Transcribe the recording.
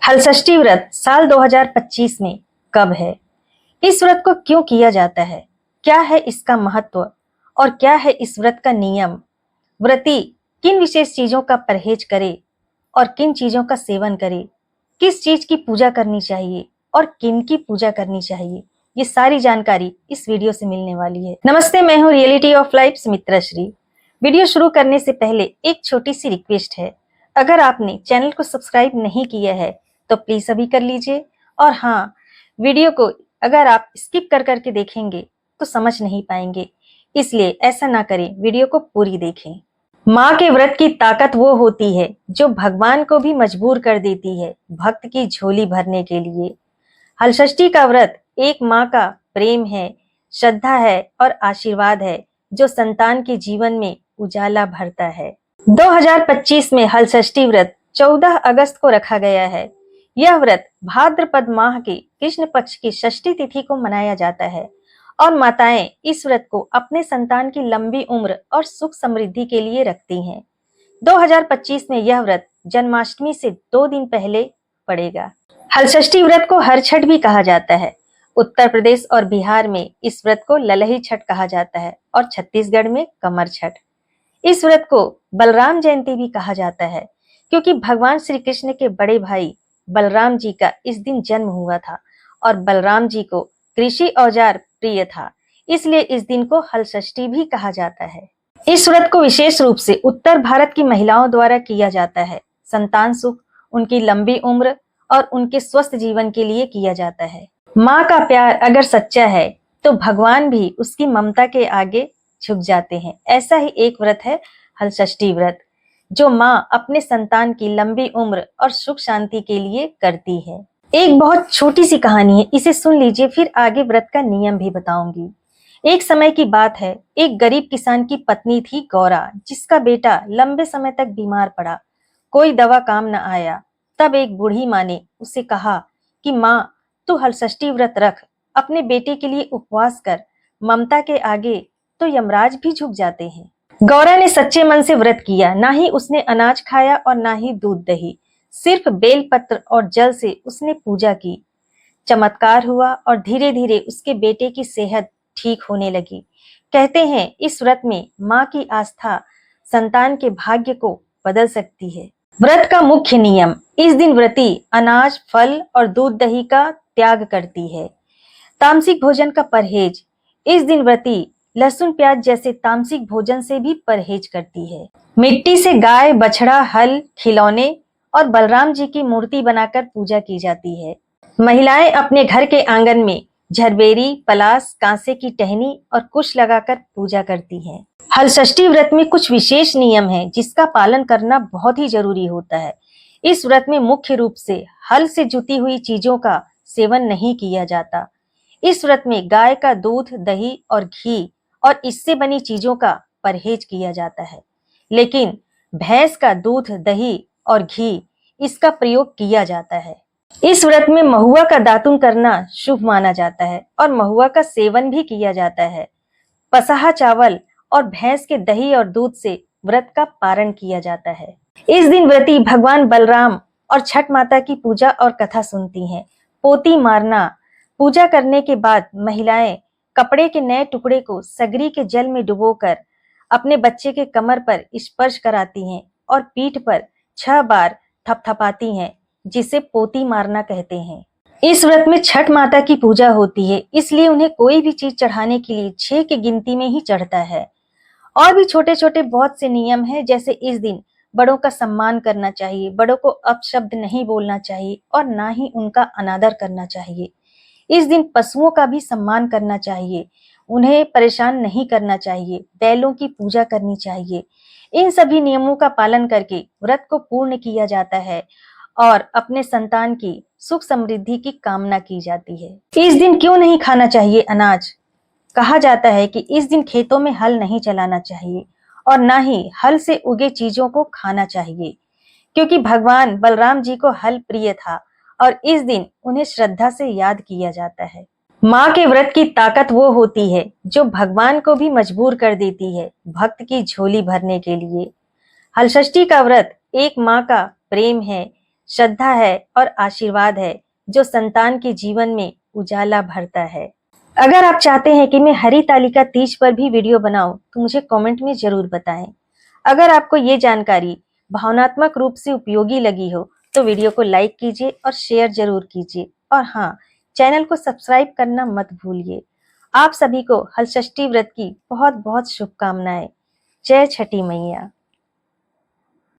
हलषष्ठी व्रत साल 2025 में कब है? इस व्रत को क्यों किया जाता है? क्या है इसका महत्व और क्या है इस व्रत का नियम? व्रती किन विशेष चीजों का परहेज करे और किन चीजों का सेवन करे? किस चीज की पूजा करनी चाहिए और किन की पूजा करनी चाहिए? ये सारी जानकारी इस वीडियो से मिलने वाली है। नमस्ते, मैं हूँ reality of life Sumitra Shri. Video शुरू करने से पहले एक छोटी सी रिक्वेस्ट है, अगर आपने चैनल को सब्सक्राइब नहीं किया है तो प्लीज अभी कर लीजिए। और हाँ, वीडियो को अगर आप स्किप कर करके देखेंगे तो समझ नहीं पाएंगे, इसलिए ऐसा ना करें, वीडियो को पूरी देखें। माँ के व्रत की ताकत वो होती है जो भगवान को भी मजबूर कर देती है भक्त की झोली भरने के लिए। हलषष्ठी का व्रत एक माँ का प्रेम है, श्रद्धा है और आशीर्वाद है जो संतान के जीवन में उजाला भरता है। 2025 में हलषष्ठी व्रत 14 अगस्त को रखा गया है। यह व्रत भाद्रपद माह के कृष्ण पक्ष की षष्ठी तिथि को मनाया जाता है और माताएं इस व्रत को अपने संतान की लंबी उम्र और सुख समृद्धि के लिए रखती हैं। 2025 में यह व्रत जन्माष्टमी से 2 दिन पहले पड़ेगा। हलषष्ठी व्रत को हर छठ भी कहा जाता है। उत्तर प्रदेश और बिहार में इस व्रत को ललही छठ कहा जाता है और छत्तीसगढ़ में कमर छठ। इस व्रत को बलराम जयंती भी कहा जाता है क्योंकि भगवान श्री कृष्ण के बड़े भाई बलराम जी का इस दिन जन्म हुआ था और बलराम जी को कृषि औजार प्रिय था, इसलिए इस दिन को हलषष्ठी भी कहा जाता है। इस व्रत को विशेष रूप से उत्तर भारत की महिलाओं द्वारा किया जाता है। संतान सुख, उनकी लंबी उम्र और उनके स्वस्थ जीवन के लिए किया जाता है। माँ का प्यार अगर सच्चा है तो भगवान भी उसकी ममता के आगे झुक जाते हैं। ऐसा ही एक व्रत है हलषष्ठी व्रत, जो माँ अपने संतान की लंबी उम्र और सुख शांति के लिए करती है। एक बहुत छोटी सी कहानी है, इसे सुन लीजिए, फिर आगे व्रत का नियम भी बताऊंगी। एक समय की बात है, एक गरीब किसान की पत्नी थी गौरा, जिसका बेटा लंबे समय तक बीमार पड़ा। कोई दवा काम न आया। तब एक बूढ़ी माँ ने उसे कहा कि माँ, तू हलषष्ठी व्रत रख, अपने बेटे के लिए उपवास कर, ममता के आगे तो यमराज भी झुक जाते हैं। गौरा ने सच्चे मन से व्रत किया। ना ही उसने अनाज खाया और ना ही दूध दही, सिर्फ बेल पत्र और जल से उसने पूजा की। चमत्कार हुआ और धीरे धीरे उसके बेटे की सेहत ठीक होने लगी। कहते हैं इस व्रत में माँ की आस्था संतान के भाग्य को बदल सकती है। व्रत का मुख्य नियम, इस दिन व्रती अनाज, फल और दूध दही का त्याग करती है। तामसिक भोजन का परहेज, इस दिन व्रती लहसुन प्याज जैसे तामसिक भोजन से भी परहेज करती है। मिट्टी से गाय, बछड़ा, हल, खिलौने और बलराम जी की मूर्ति बनाकर पूजा की जाती है। महिलाएं अपने घर के आंगन में झरबेरी, पलास, कांसे की टहनी और कुश लगाकर पूजा करती हैं। हलषष्ठी व्रत में कुछ विशेष नियम हैं जिसका पालन करना बहुत ही जरूरी होता है। इस व्रत में मुख्य रूप से हल से जुती हुई चीजों का सेवन नहीं किया जाता। इस व्रत में गाय का दूध, दही और घी और इससे बनी चीजों का परहेज किया जाता है, लेकिन भैंस का दूध, दही और घी इसका प्रयोग किया जाता है। इस व्रत में महुआ का दातुन करना शुभ माना जाता है और महुआ का सेवन भी किया जाता है। पसाहा चावल और भैंस के दही और दूध से व्रत का पारण किया जाता है। इस दिन व्रती भगवान बलराम और छठ माता की पूजा और कथा सुनती हैं। पोती मारना, पूजा करने के बाद महिलाएं कपड़े के नए टुकड़े को सगरी के जल में डुबोकर अपने बच्चे के कमर पर स्पर्श कराती हैं और पीठ पर 6 बार थपथपाती हैं, जिसे पोती मारना कहते हैं। इस व्रत में छठ माता की पूजा होती है, इसलिए उन्हें कोई भी चीज चढ़ाने के लिए 6 की गिनती में ही चढ़ता है। और भी छोटे छोटे बहुत से नियम हैं, जैसे इस दिन बड़ों का सम्मान करना चाहिए, बड़ों को अपशब्द नहीं बोलना चाहिए और ना ही उनका अनादर करना चाहिए। इस दिन पशुओं का भी सम्मान करना चाहिए, उन्हें परेशान नहीं करना चाहिए, बैलों की पूजा करनी चाहिए। इन सभी नियमों का पालन करके व्रत को पूर्ण किया जाता है और अपने संतान की सुख समृद्धि की कामना की जाती है। इस दिन क्यों नहीं खाना चाहिए अनाज? कहा जाता है कि इस दिन खेतों में हल नहीं चलाना चाहिए और ना ही हल से उगे चीजों को खाना चाहिए, क्योंकि भगवान बलराम जी को हल प्रिय था और इस दिन उन्हें श्रद्धा से याद किया जाता है। माँ के व्रत की ताकत वो होती है जो भगवान को भी मजबूर कर देती है भक्त की झोली भरने के लिए। हलषष्ठी का व्रत एक माँ का प्रेम है, श्रद्धा है और आशीर्वाद है जो संतान के जीवन में उजाला भरता है। अगर आप चाहते हैं कि मैं हरितालिका तीज पर भी वीडियो बनाऊं तो मुझे कमेंट में जरूर बताएं। अगर आपको ये जानकारी भावनात्मक रूप से उपयोगी लगी हो तो वीडियो को लाइक कीजिए और शेयर जरूर कीजिए, और हाँ, चैनल को सब्सक्राइब करना मत भूलिए। आप सभी को हलषष्ठी व्रत की बहुत बहुत शुभकामनाएं। जय छठी मैया।